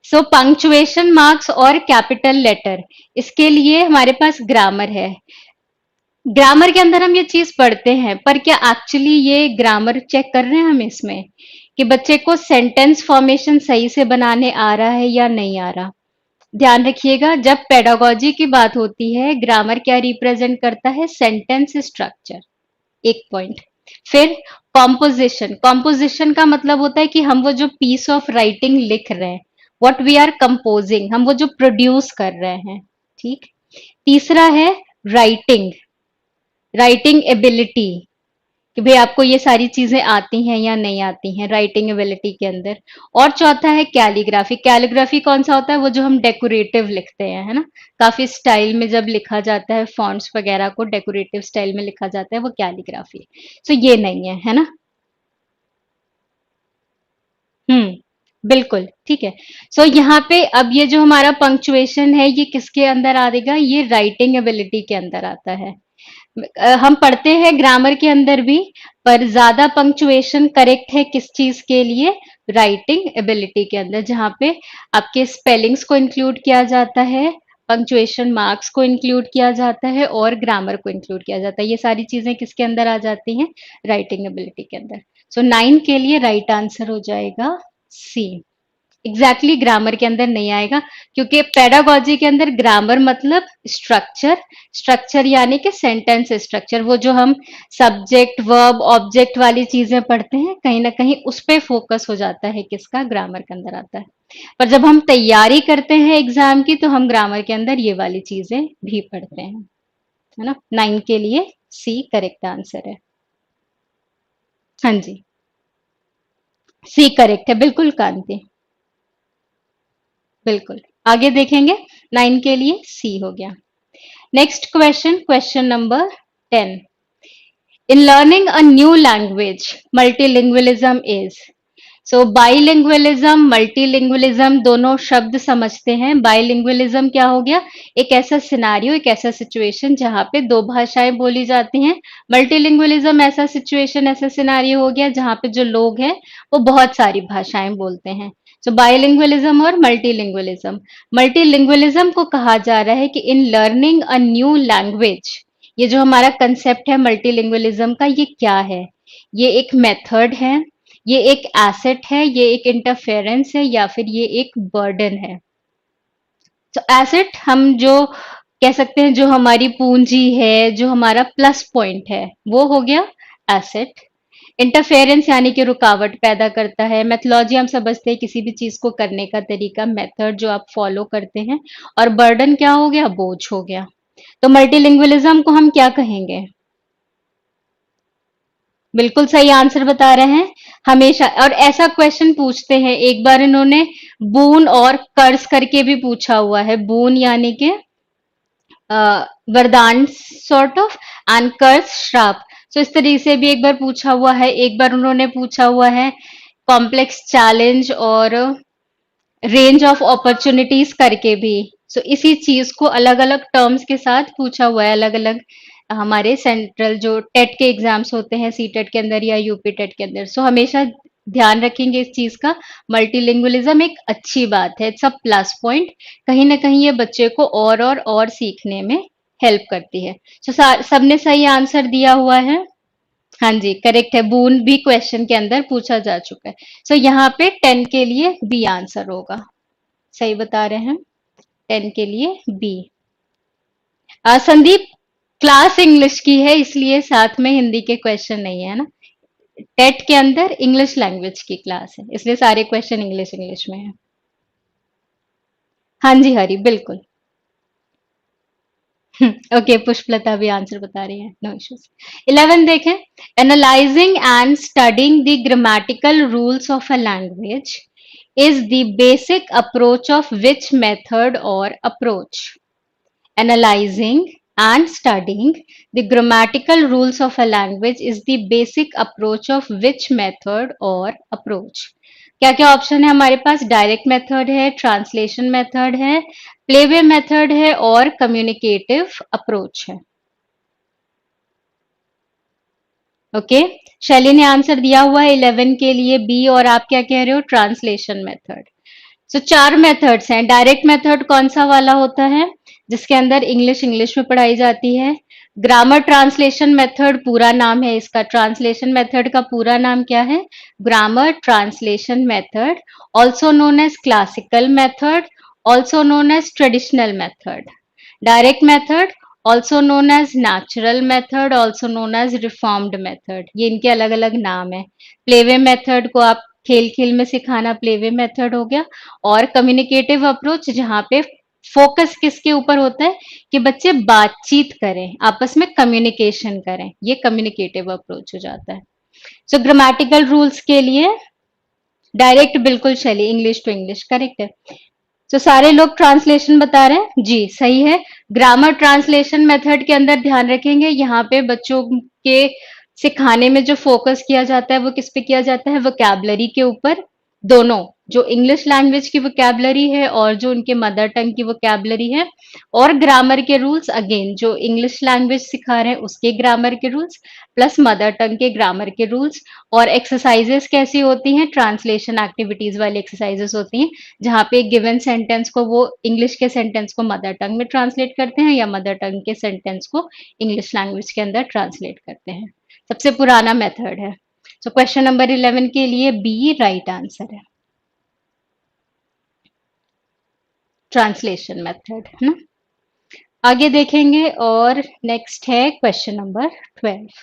सो पंक्चुएशन मार्क्स और कैपिटल लेटर, इसके लिए हमारे पास ग्रामर है। ग्रामर के अंदर हम ये चीज पढ़ते हैं पर क्या एक्चुअली ये ग्रामर चेक कर रहे हैं हम इसमें कि बच्चे को सेंटेंस फॉर्मेशन सही से बनाने आ रहा है या नहीं आ रहा? ध्यान रखिएगा, जब पेडागोजी की बात होती है ग्रामर क्या रिप्रेजेंट करता है? सेंटेंस स्ट्रक्चर, एक पॉइंट। फिर कॉम्पोजिशन, कॉम्पोजिशन का मतलब होता है कि हम वो जो पीस ऑफ राइटिंग लिख रहे हैं, व्हाट वी आर कंपोजिंग, हम वो जो प्रोड्यूस कर रहे हैं। ठीक, तीसरा है राइटिंग, राइटिंग एबिलिटी कि भाई आपको ये सारी चीजें आती हैं या नहीं आती हैं राइटिंग एबिलिटी के अंदर। और चौथा है कैलीग्राफी। कैलीग्राफी कौन सा होता है? वो जो हम डेकोरेटिव लिखते हैं, है ना, काफी स्टाइल में जब लिखा जाता है, फॉन्ट्स वगैरह को डेकोरेटिव स्टाइल में लिखा जाता है, वो कैलीग्राफी। सो ये नहीं है ना। बिल्कुल ठीक है। सो यहाँ पे अब ये जो हमारा पंक्चुएशन है ये किसके अंदर आएगा? ये राइटिंग एबिलिटी के अंदर आता है। हम पढ़ते हैं ग्रामर के अंदर भी, पर ज्यादा पंक्चुएशन करेक्ट है किस चीज के लिए? राइटिंग एबिलिटी के अंदर, जहाँ पे आपके स्पेलिंग्स को इंक्लूड किया जाता है, पंक्चुएशन मार्क्स को इंक्लूड किया जाता है और ग्रामर को इंक्लूड किया जाता है। ये सारी चीजें किसके अंदर आ जाती हैं? राइटिंग एबिलिटी के अंदर। सो 9 के लिए राइट आंसर हो जाएगा सी। एग्जैक्टली ग्रामर के अंदर नहीं आएगा क्योंकि पेडागोजी के अंदर ग्रामर मतलब स्ट्रक्चर, स्ट्रक्चर यानी कि सेंटेंस स्ट्रक्चर, वो जो हम सब्जेक्ट वर्ब ऑब्जेक्ट वाली चीजें पढ़ते हैं कहीं ना कहीं उस पे फोकस हो जाता है, किसका? ग्रामर के अंदर आता है। पर जब हम तैयारी करते हैं एग्जाम की तो हम ग्रामर के अंदर ये वाली चीजें भी पढ़ते हैं, है ना। 9 के लिए सी करेक्ट आंसर है। हाँ जी, सी करेक्ट है, बिल्कुल कांति, बिल्कुल। आगे देखेंगे, 9 के लिए सी हो गया। Next question, question number 10। In learning a new language, multilingualism is, so bilingualism multilingualism दोनों शब्द समझते हैं। बाइलिंगुअलिज्म क्या हो गया? एक ऐसा सिनारियो, एक ऐसा सिचुएशन जहाँ पे दो भाषाएं बोली जाती हैं। मल्टीलिंगुअलिज्म ऐसा सिचुएशन, ऐसा सिनारियो हो गया जहाँ पे जो लोग हैं वो बहुत सारी भाषाएं बोलते हैं। सो बाइलिंगुअलिज्म और मल्टीलिंगुअलिज्म, मल्टीलिंगुअलिज्म को कहा जा रहा है कि in learning a new language, ये जो हमारा कंसेप्ट है मल्टीलिंगुअलिज्म का, ये क्या है? ये एक मेथड है, ये एक एसेट है, ये एक इंटरफेरेंस है या फिर ये एक बर्डन है? तो एसेट हम जो कह सकते हैं, जो हमारी पूंजी है, जो हमारा प्लस पॉइंट है, वो हो गया एसेट। इंटरफेरेंस यानी कि रुकावट पैदा करता है। मेथोलॉजी हम समझते हैं किसी भी चीज को करने का तरीका, मेथड जो आप फॉलो करते हैं। और बर्डन क्या हो गया? बोझ हो गया। तो मल्टीलिंगुअलिज्म को हम क्या कहेंगे? बिल्कुल सही आंसर बता रहे हैं। हमेशा, और ऐसा क्वेश्चन पूछते हैं, एक बार इन्होंने बून और कर्ज करके भी पूछा हुआ है। बून यानी कि वरदान सॉर्ट ऑफ, एंड कर्ज श्राप। सो इस तरीके से भी एक बार पूछा हुआ है। एक बार उन्होंने पूछा हुआ है कॉम्प्लेक्स चैलेंज और रेंज ऑफ अपॉर्चुनिटीज करके भी। सो इसी चीज को अलग अलग टर्म्स के साथ पूछा हुआ है, अलग अलग हमारे सेंट्रल जो टेट के एग्जाम्स होते हैं, सी टेट के अंदर या यूपी टेट के अंदर। सो हमेशा ध्यान रखेंगे इस चीज का। मल्टीलिंगुअलिज्म एक अच्छी बात है, इट्स अ प्लस पॉइंट। कहीं ना कहीं ये बच्चे को और सीखने में हेल्प करती है। सो सबने सही आंसर दिया हुआ है। हाँ जी, करेक्ट है। बून भी क्वेश्चन के अंदर पूछा जा चुका है। सो यहाँ पे 10 के लिए बी आंसर होगा। सही बता रहे हैं। 10 के लिए बी। संदीप, क्लास इंग्लिश की है इसलिए साथ में हिंदी के क्वेश्चन नहीं है ना। टेट के अंदर इंग्लिश लैंग्वेज की क्लास है, इसलिए सारे क्वेश्चन इंग्लिश इंग्लिश में है। हाँ जी हरी, बिल्कुल। ओके, पुष्पलता भी आंसर बता रही है, नो इश्यूज। 11 देखें। Analysing and studying the grammatical rules of a language is the basic approach of which method or approach? Analyzing and studying the grammatical rules of a language is the basic approach of which method or approach? क्या क्या ऑप्शन है हमारे पास? डायरेक्ट मेथड है, ट्रांसलेशन मेथड है, प्लेवे मेथड है और कम्युनिकेटिव अप्रोच है। ओके, शैली ने आंसर दिया हुआ है 11 के लिए बी, और आप क्या कह रहे हो? Translation method. सो चार मेथड्स हैं। डायरेक्ट मेथड कौन सा वाला होता है? जिसके अंदर इंग्लिश इंग्लिश में पढ़ाई जाती है। ग्रामर ट्रांसलेशन मेथड पूरा नाम है इसका। ट्रांसलेशन मेथड का पूरा नाम क्या है? Grammar translation method, also known as classical method, also known as traditional method. Direct method also known as natural method, also known as reformed method. ये इनके अलग अलग नाम है। प्लेवे मेथड को आप खेल खेल में सिखाना, प्लेवे मेथड हो गया। और कम्युनिकेटिव अप्रोच, जहाँ पे फोकस किसके ऊपर होता है कि बच्चे बातचीत करें, आपस में कम्युनिकेशन करें, ये कम्युनिकेटिव अप्रोच हो जाता है। सो ग्रामेटिकल रूल्स के लिए डायरेक्ट, बिल्कुल शैली, इंग्लिश टू इंग्लिश करेक्ट है। तो सारे लोग ट्रांसलेशन बता रहे हैं जी, सही है। ग्रामर ट्रांसलेशन मेथड के अंदर ध्यान रखेंगे, यहाँ पे बच्चों के सिखाने में जो फोकस किया जाता है वो किस पे किया जाता है? वोकैबलरी के ऊपर। दोनों, जो इंग्लिश लैंग्वेज की वोकैबलरी है और जो उनके मदर टंग की वोकैबलरी है। और ग्रामर के रूल्स, अगेन जो इंग्लिश लैंग्वेज सिखा रहे हैं उसके ग्रामर के रूल्स, प्लस मदर टंग के ग्रामर के रूल्स। और एक्सरसाइजेस कैसी होती हैं? ट्रांसलेशन एक्टिविटीज वाली एक्सरसाइजेस होती हैं, जहाँ पे एक गिवन सेंटेंस को वो इंग्लिश के सेंटेंस को मदर टंग में ट्रांसलेट करते हैं, या मदर टंग के सेंटेंस को इंग्लिश लैंग्वेज के अंदर ट्रांसलेट करते हैं। सबसे पुराना मेथड है। सो क्वेश्चन नंबर 11 के लिए बी राइट आंसर है, ट्रांसलेशन मेथड, है ना। आगे देखेंगे, और नेक्स्ट है question number 12।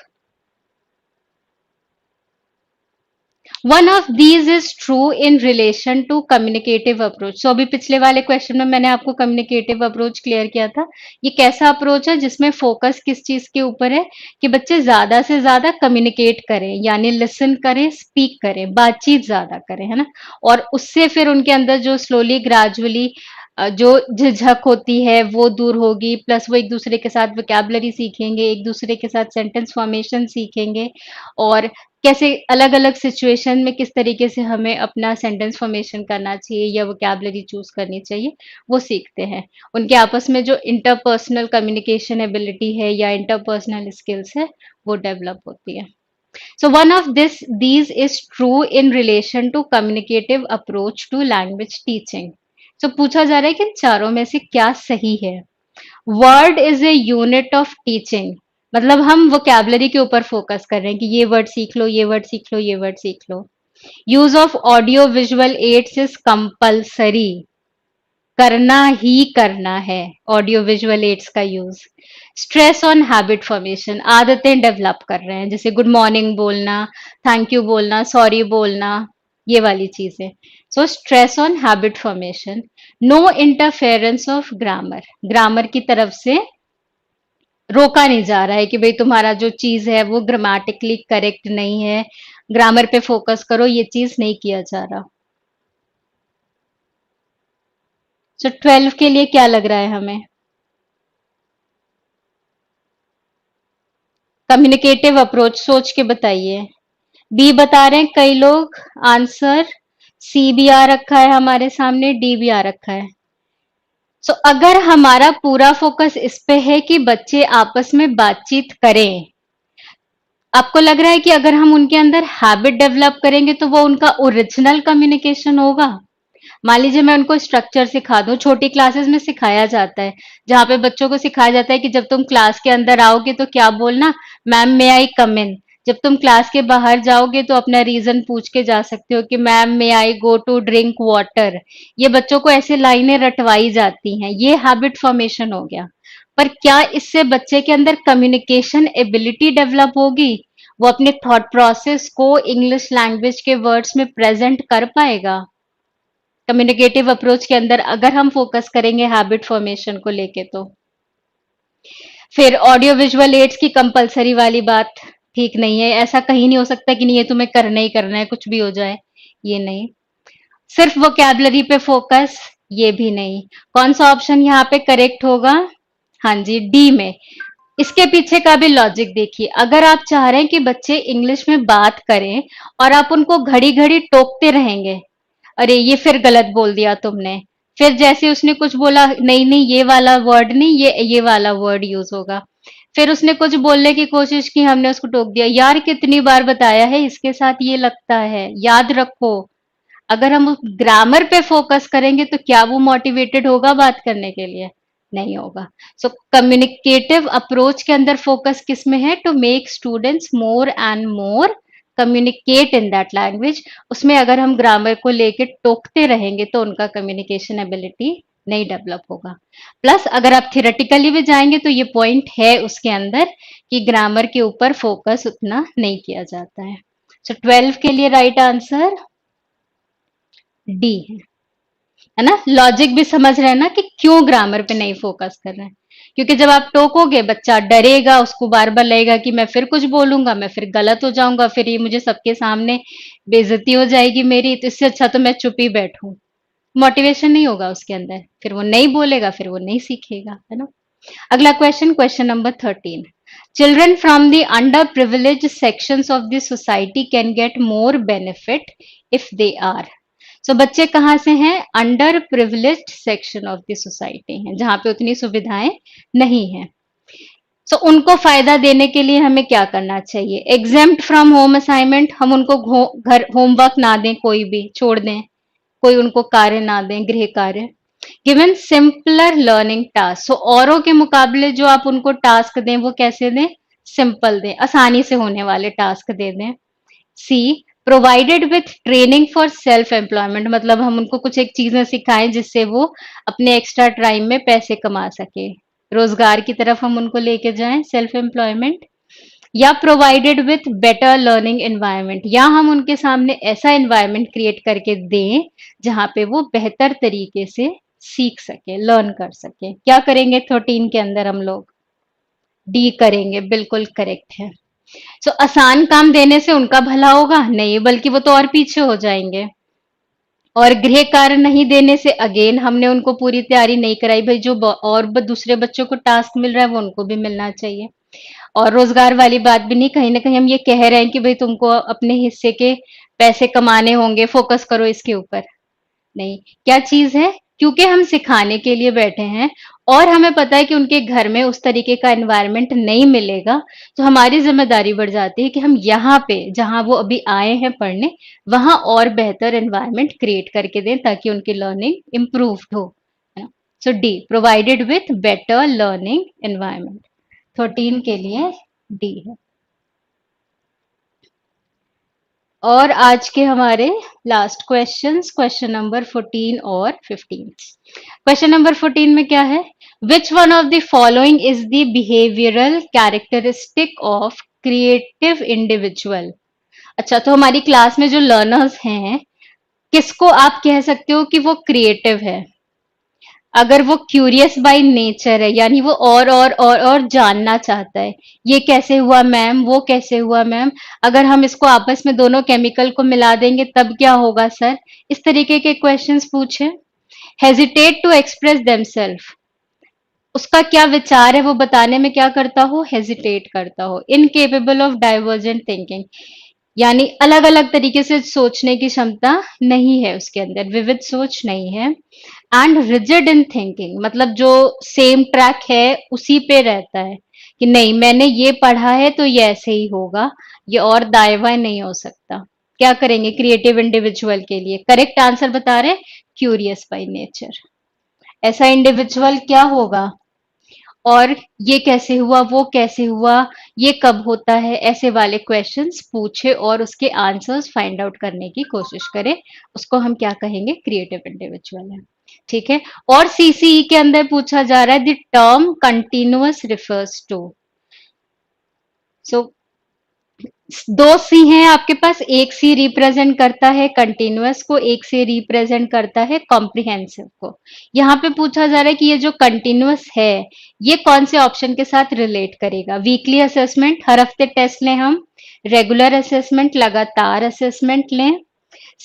One of these is true in relation to communicative approach. So अभी पिछले वाले क्वेश्चन में मैंने आपको कम्युनिकेटिव अप्रोच क्लियर किया था। ये कैसा अप्रोच है जिसमें फोकस किस चीज के ऊपर है कि बच्चे ज्यादा से ज्यादा कम्युनिकेट करें, यानी लिसन करें, स्पीक करें, बातचीत ज्यादा करें, है ना। और उससे फिर उनके अंदर जो स्लोली ग्रेजुअली जो झिझक होती है वो दूर होगी, प्लस वो एक दूसरे के साथ वोकैबलरी सीखेंगे, एक दूसरे के साथ सेंटेंस फॉर्मेशन सीखेंगे, और कैसे अलग अलग सिचुएशन में किस तरीके से हमें अपना सेंटेंस फॉर्मेशन करना चाहिए या वोकैबलरी चूज करनी चाहिए, वो सीखते हैं। उनके आपस में जो इंटरपर्सनल कम्युनिकेशन एबिलिटी है या इंटरपर्सनल स्किल्स है वो डेवलप होती है। So one of these is true in relation to communicative approach to language teaching. So पूछा जा रहा है कि इन चारों में से क्या सही है? Word is a unit of teaching, मतलब हम वोकैबलरी के ऊपर फोकस कर रहे हैं कि ये वर्ड सीख लो, ये वर्ड सीख लो, ये वर्ड सीख लो। Use of audio visual aids is compulsory. करना ही करना है। ऑडियो विजुअल एड्स का use. Stress on habit formation, आदतें डेवलप कर रहे हैं, जैसे गुड मॉर्निंग बोलना, थैंक यू बोलना, सॉरी बोलना, ये वाली चीजें। So stress on habit formation. No interference of grammar, grammar की तरफ से रोका नहीं जा रहा है कि भाई तुम्हारा जो चीज है वो ग्रामेटिकली करेक्ट नहीं है, ग्रामर पे फोकस करो, ये चीज नहीं किया जा रहा। सो 12 के लिए क्या लग रहा है हमें? कम्युनिकेटिव अप्रोच, सोच के बताइए। बी बता रहे हैं कई लोग आंसर। सी भी आ रखा है हमारे सामने, डी भी आ रखा है। सो अगर हमारा पूरा फोकस इस पे है कि बच्चे आपस में बातचीत करें, आपको लग रहा है कि अगर हम उनके अंदर हैबिट डेवलप करेंगे तो वो उनका ओरिजिनल कम्युनिकेशन होगा? मान लीजिए मैं उनको स्ट्रक्चर सिखा दूं, छोटी क्लासेस में सिखाया जाता है, जहाँ पे बच्चों को सिखाया जाता है कि जब तुम क्लास के अंदर आओगे तो क्या बोलना, मैम मे आई कम इन। जब तुम क्लास के बाहर जाओगे तो अपना रीजन पूछ के जा सकते हो कि ma'am may I go to drink water. ये बच्चों को ऐसे लाइनें रटवाई जाती हैं, ये हैबिट फॉर्मेशन हो गया। पर क्या इससे बच्चे के अंदर कम्युनिकेशन एबिलिटी डेवलप होगी? वो अपने थॉट प्रोसेस को इंग्लिश लैंग्वेज के वर्ड्स में प्रेजेंट कर पाएगा? कम्युनिकेटिव अप्रोच के अंदर अगर हम फोकस करेंगे हैबिट फॉर्मेशन को लेके तो। फिर ऑडियो विजुअल एड्स की कंपलसरी वाली बात ठीक नहीं है। ऐसा कहीं नहीं हो सकता कि नहीं ये तुम्हें करना ही करना है, कुछ भी हो जाए, ये नहीं। सिर्फ वोकैबुलरी पे फोकस, ये भी नहीं। कौन सा ऑप्शन यहाँ पे करेक्ट होगा? हाँ जी, डी में। इसके पीछे का भी लॉजिक देखिए, अगर आप चाह रहे हैं कि बच्चे इंग्लिश में बात करें और आप उनको घड़ी घड़ी टोकते रहेंगे, अरे ये फिर गलत बोल दिया तुमने, फिर जैसे उसने कुछ बोला, नहीं नहीं ये वाला वर्ड नहीं, ये वाला वर्ड यूज होगा, फिर उसने कुछ बोलने की कोशिश की, हमने उसको टोक दिया, यार कितनी बार बताया है इसके साथ ये लगता है, याद रखो। अगर हम ग्रामर पे फोकस करेंगे तो क्या वो मोटिवेटेड होगा बात करने के लिए? नहीं होगा। सो कम्युनिकेटिव अप्रोच के अंदर फोकस किस में है? To make students more and more communicate in that language. उसमें अगर हम ग्रामर को लेके टोकते रहेंगे तो उनका कम्युनिकेशन एबिलिटी नहीं डेवलप होगा। प्लस अगर आप थियोरेटिकली भी जाएंगे तो ये पॉइंट है उसके अंदर कि ग्रामर के ऊपर फोकस उतना नहीं किया जाता है। सो 12 के लिए राइट आंसर डी है ना? लॉजिक भी समझ रहे हैं ना कि क्यों ग्रामर पे नहीं फोकस कर रहे हैं? क्योंकि जब आप टोकोगे बच्चा डरेगा, उसको बार बार लगेगा कि मैं फिर कुछ बोलूंगा, मैं फिर गलत हो जाऊंगा, फिर ये मुझे सबके सामने बेइज्जती हो जाएगी मेरी, तो इससे अच्छा तो मैं चुप ही बैठूं। मोटिवेशन नहीं होगा उसके अंदर, फिर वो नहीं बोलेगा, फिर वो नहीं सीखेगा, है ना? अगला question, question number 13। Children from the underprivileged sections of the society can get more benefit if they are। सो बच्चे कहाँ से हैं? Under privileged section of the society हैं, जहां पे उतनी सुविधाएं नहीं है। सो उनको फायदा देने के लिए हमें क्या करना चाहिए? एग्जेम्प्ट फ्रॉम होम असाइनमेंट, हम उनको घर होमवर्क ना दें, कोई भी छोड़ दें, कोई उनको कार्य ना दें, गृह कार्य। गिवन सिंपलर लर्निंग टास्क, सो औरों के मुकाबले जो आप उनको टास्क दें वो कैसे दें? सिंपल दें, आसानी से होने वाले टास्क दे दें। C, provided with training for self employment, मतलब हम उनको कुछ एक चीजें सिखाएं जिससे वो अपने एक्स्ट्रा टाइम में पैसे कमा सके, रोजगार की तरफ हम उनको लेके जाएं, सेल्फ एम्प्लॉयमेंट। या provided with better learning environment, या हम उनके सामने ऐसा एनवायरनमेंट क्रिएट करके दें जहां पे वो बेहतर तरीके से सीख सके, लर्न कर सके। क्या करेंगे 13 के अंदर हम लोग? डी करेंगे, बिल्कुल करेक्ट है। सो आसान काम देने से उनका भला होगा? नहीं, बल्कि वो तो और पीछे हो जाएंगे। और गृह कार्य नहीं देने से अगेन हमने उनको पूरी तैयारी नहीं कराई, भाई जो और दूसरे बच्चों को टास्क मिल रहा है वो उनको भी मिलना चाहिए। और रोजगार वाली बात भी नहीं, कहीं ना कहीं हम ये कह रहे हैं कि भाई तुमको अपने हिस्से के पैसे कमाने होंगे, फोकस करो इसके ऊपर। नहीं, क्या चीज है? क्योंकि हम सिखाने के लिए बैठे हैं और हमें पता है कि उनके घर में उस तरीके का एनवायरनमेंट नहीं मिलेगा, तो हमारी जिम्मेदारी बढ़ जाती है कि हम यहाँ पे जहाँ वो अभी आए हैं पढ़ने, वहां और बेहतर एनवायरनमेंट क्रिएट करके दें ताकि उनकी लर्निंग इम्प्रूव्ड हो, है ना? So D, provided with better learning environment. 13 के लिए डी है। और आज के हमारे लास्ट क्वेश्चंस, क्वेश्चन नंबर 14 और 15। क्वेश्चन नंबर 14 में क्या है? Which one of the following is the behavioural characteristic of creative individual? अच्छा, तो हमारी क्लास में जो लर्नर्स हैं, किसको आप कह सकते हो कि वो क्रिएटिव है? अगर वो क्यूरियस बाय नेचर है, यानी वो और जानना चाहता है, ये कैसे हुआ मैम, वो कैसे हुआ मैम, अगर हम इसको आपस में दोनों केमिकल को मिला देंगे तब क्या होगा सर, इस तरीके के क्वेश्चंस पूछे। हेजिटेट टू एक्सप्रेस देमसेल्फ, उसका क्या विचार है वो बताने में क्या करता हो, हेजिटेट करता हो। इनकेपेबल ऑफ डाइवर्जेंट थिंकिंग, यानी अलग अलग तरीके से सोचने की क्षमता नहीं है उसके अंदर, विविध सोच नहीं है। एंड रिजिड इन थिंकिंग, मतलब जो सेम ट्रैक है उसी पे रहता है कि नहीं मैंने ये पढ़ा है तो ये ऐसे ही होगा, ये और दाएं बाएं नहीं हो सकता। क्या करेंगे क्रिएटिव इंडिविजुअल के लिए? करेक्ट आंसर बता रहे, क्यूरियस बाय नेचर। ऐसा इंडिविजुअल क्या होगा? और ये कैसे हुआ, वो कैसे हुआ, ये कब होता है, ऐसे वाले क्वेश्चंस पूछे और उसके आंसर्स फाइंड आउट करने की कोशिश करें, उसको हम क्या कहेंगे, क्रिएटिव इंडिविजुअल है। ठीक है। और सीसीई के अंदर पूछा जा रहा है the term continuous refers to. So दो सी हैं आपके पास, एक सी रिप्रेजेंट करता है कंटिन्यूअस को, एक सी रिप्रेजेंट करता है कॉम्प्रिहेंसिव को। यहाँ पे पूछा जा रहा है कि ये जो कंटिन्यूअस है ये कौन से ऑप्शन के साथ रिलेट करेगा? वीकली असेसमेंट, हर हफ्ते टेस्ट लें हम, रेगुलर असेसमेंट, लगातार असेसमेंट लें,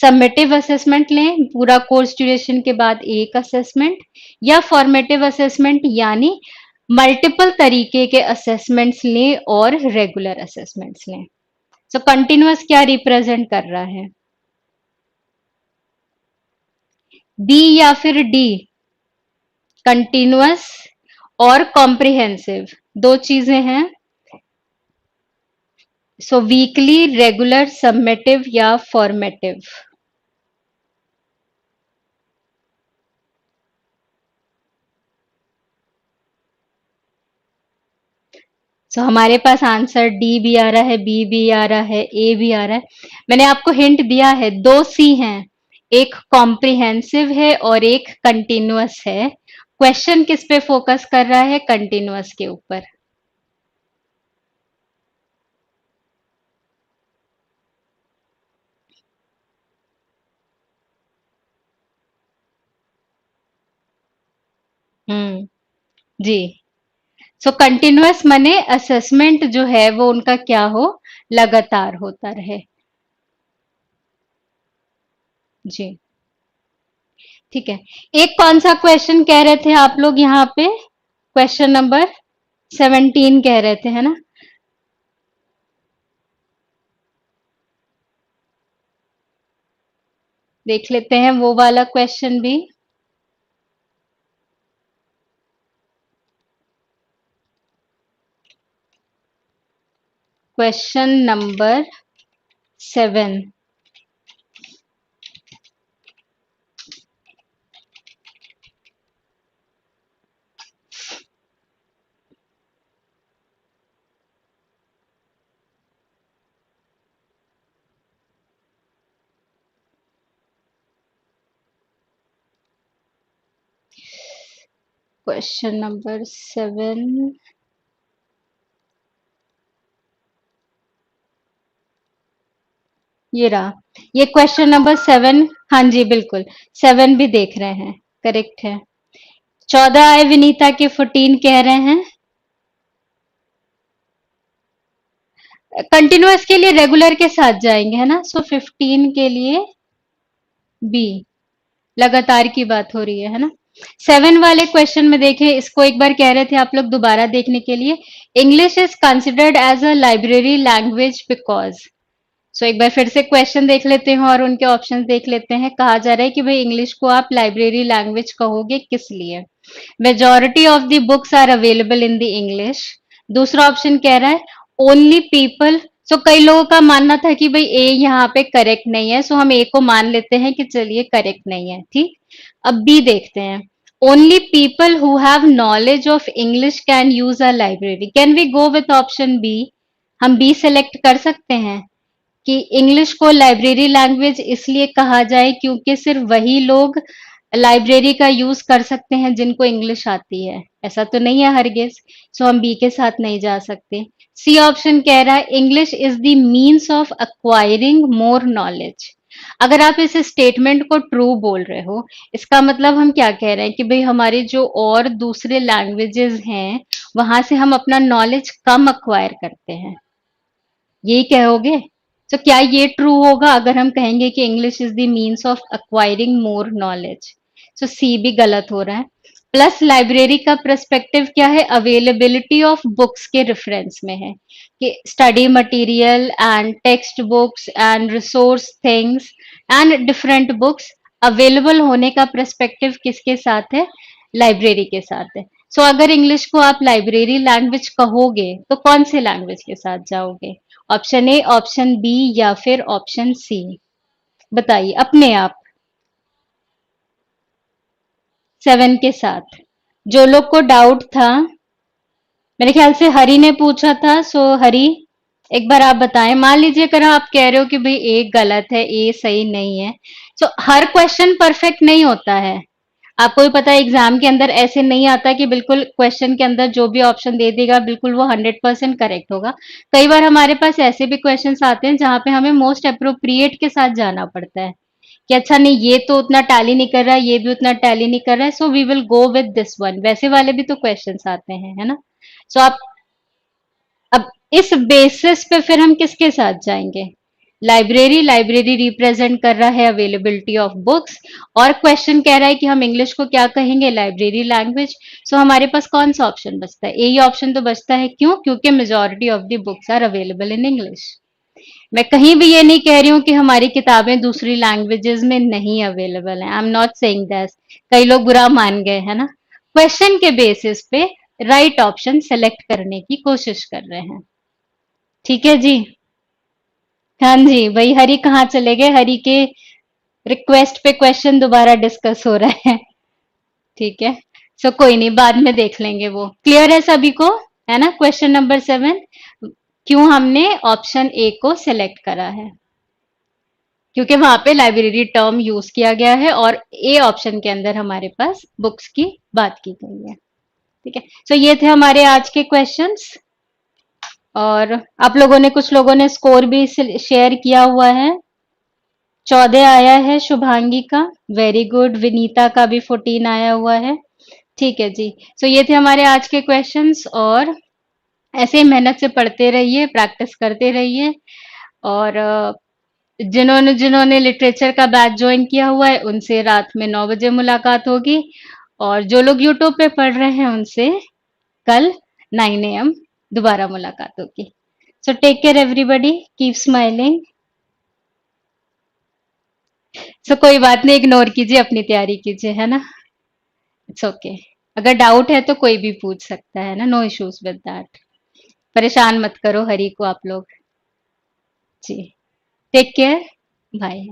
सबमिटिव असेसमेंट लें, पूरा कोर्स ड्यूरेशन के बाद एक असेसमेंट, या फॉर्मेटिव असेसमेंट यानी मल्टीपल तरीके के असेसमेंट्स लें और रेगुलर असेसमेंट्स लें। सो कंटिन्यूअस क्या रिप्रेजेंट कर रहा है? बी या फिर डी? कंटिन्यूअस और कॉम्प्रिहेंसिव दो चीजें हैं। सो वीकली, रेगुलर, सबमिटिव या फॉर्मेटिव? सो हमारे पास आंसर डी भी आ रहा है, बी भी आ रहा है, ए भी आ रहा है। मैंने आपको हिंट दिया है, दो सी हैं, एक कॉम्प्रिहेंसिव है और एक कंटिन्यूअस है। क्वेश्चन किस पे फोकस कर रहा है? कंटिन्यूअस के ऊपर। जी। सो कंटिन्यूअस माने असेसमेंट जो है वो उनका क्या हो, लगातार होता रहे। जी। ठीक है। एक कौन सा क्वेश्चन कह रहे थे आप लोग यहाँ पे? क्वेश्चन नंबर 17 कह रहे थे, है ना? देख लेते हैं वो वाला क्वेश्चन भी। Question number 7। Question number 7। ये रहा, ये क्वेश्चन नंबर 7। हाँ जी बिल्कुल, 7 भी देख रहे हैं, करेक्ट है। 14 आए विनीता के, 14 कह रहे हैं। कंटिन्यूअस के लिए रेगुलर के साथ जाएंगे, है ना? सो 15 के लिए बी, लगातार की बात हो रही है ना? 7 वाले क्वेश्चन में देखें, इसको एक बार कह रहे थे आप लोग दोबारा देखने के लिए। English is considered as a library language because. So एक बार फिर से क्वेश्चन देख लेते हैं और उनके ऑप्शंस देख लेते हैं। कहा जा रहा है कि भाई इंग्लिश को आप लाइब्रेरी लैंग्वेज कहोगे किस लिए? Majority of the books are available in the English. दूसरा ऑप्शन कह रहा है ओनली पीपल। सो कई लोगों का मानना था कि भाई ए यहाँ पे करेक्ट नहीं है, सो हम ए को मान लेते हैं कि चलिए करेक्ट नहीं है, ठीक। अब बी देखते हैं। Only people who have knowledge of English can use a library. Can we go with option B? हम बी सेलेक्ट कर सकते हैं कि इंग्लिश को लाइब्रेरी लैंग्वेज इसलिए कहा जाए क्योंकि सिर्फ वही लोग लाइब्रेरी का यूज कर सकते हैं जिनको इंग्लिश आती है। ऐसा तो नहीं है हरगिज। सो हम बी के साथ नहीं जा सकते। सी ऑप्शन कह रहा है English is the means of acquiring more knowledge. अगर आप इस स्टेटमेंट को ट्रू बोल रहे हो, इसका मतलब हम क्या कह रहे हैं कि भाई हमारे जो और दूसरे लैंग्वेजेस हैं वहां से हम अपना नॉलेज कम अक्वायर करते हैं, यही कहोगे? तो क्या ये ट्रू होगा अगर हम कहेंगे कि English is the means of acquiring more knowledge? So C भी गलत हो रहा है। प्लस लाइब्रेरी का पर्सपेक्टिव क्या है? अवेलेबिलिटी ऑफ बुक्स के रेफरेंस में है कि study material and text books and resource things and different books available होने का पर्सपेक्टिव किसके साथ है? लाइब्रेरी के साथ है। सो अगर इंग्लिश को आप लाइब्रेरी लैंग्वेज कहोगे तो कौन से लैंग्वेज के साथ जाओगे? ऑप्शन ए, ऑप्शन बी या फिर ऑप्शन सी? बताइए अपने आप। 7 के साथ। जो लोग को डाउट था, मेरे ख्याल से हरी ने पूछा था। सो हरी, एक बार आप बताएं। मान लीजिए अगर आप कह रहे हो कि भाई ए गलत है, ए सही नहीं है, तो हर क्वेश्चन परफेक्ट नहीं होता है। आपको भी पता है एग्जाम के अंदर ऐसे नहीं आता कि बिल्कुल क्वेश्चन के अंदर जो भी ऑप्शन दे देगा बिल्कुल वो 100% करेक्ट होगा। कई बार हमारे पास ऐसे भी क्वेश्चंस आते हैं जहां पे हमें मोस्ट अप्रोप्रिएट के साथ जाना पड़ता है कि अच्छा नहीं ये तो उतना टैली नहीं कर रहा है, ये भी उतना टैली नहीं कर रहा है, so we will go with this one. वैसे वाले भी तो क्वेश्चंस आते हैं, है ना? सो आप अब इस बेसिस पे फिर हम किसके साथ जाएंगे? लाइब्रेरी। लाइब्रेरी रिप्रेजेंट कर रहा है अवेलेबिलिटी ऑफ बुक्स, और क्वेश्चन कह रहा है कि हम इंग्लिश को क्या कहेंगे? Library language. सो हमारे पास कौन सा ऑप्शन बचता है? यही ऑप्शन तो बचता है। क्यों? क्योंकि majority of the books are available in English. मैं कहीं भी ये नहीं कह रही हूँ कि हमारी किताबें दूसरी लैंग्वेजेस में नहीं अवेलेबल हैं। I am not saying that. कई लोग बुरा मान गए, है ना? क्वेश्चन के बेसिस पे राइट ऑप्शन सेलेक्ट करने की कोशिश कर रहे हैं। ठीक है जी। हाँ जी, भाई हरी कहाँ चले गए? हरी के रिक्वेस्ट पे क्वेश्चन दोबारा डिस्कस हो रहा है। ठीक है। सो कोई नहीं, बाद में देख लेंगे वो। क्लियर है सभी को? है ना? क्वेश्चन नंबर 7, क्यों हमने ऑप्शन ए को सिलेक्ट करा है? क्योंकि वहां पे लाइब्रेरी टर्म यूज किया गया है और ए ऑप्शन के अंदर हमारे पास बुक्स की बात की गई है। ठीक है। सो ये थे हमारे आज के क्वेश्चंस। और आप लोगों ने, कुछ लोगों ने स्कोर भी शेयर किया हुआ है। 14 आया है शुभांगी का। Very good. विनीता का भी 14 आया हुआ है। ठीक है जी। सो ये थे हमारे आज के क्वेश्चंस, और ऐसे ही मेहनत से पढ़ते रहिए, प्रैक्टिस करते रहिए। और जिन्होंने जिन्होंने लिटरेचर का बैच ज्वाइन किया हुआ है उनसे रात में 9 बजे मुलाकात होगी, और जो लोग यूट्यूब पे पढ़ रहे हैं उनसे कल 9 AM दोबारा मुलाकात होगी। So take care everybody, keep smiling. So कोई बात नहीं, इग्नोर कीजिए, अपनी तैयारी कीजिए, है ना? It's okay. अगर डाउट है तो कोई भी पूछ सकता है ना, नो इश्यूज विद दैट। परेशान मत करो हरी को आप लोग। जी। Take care. बाय।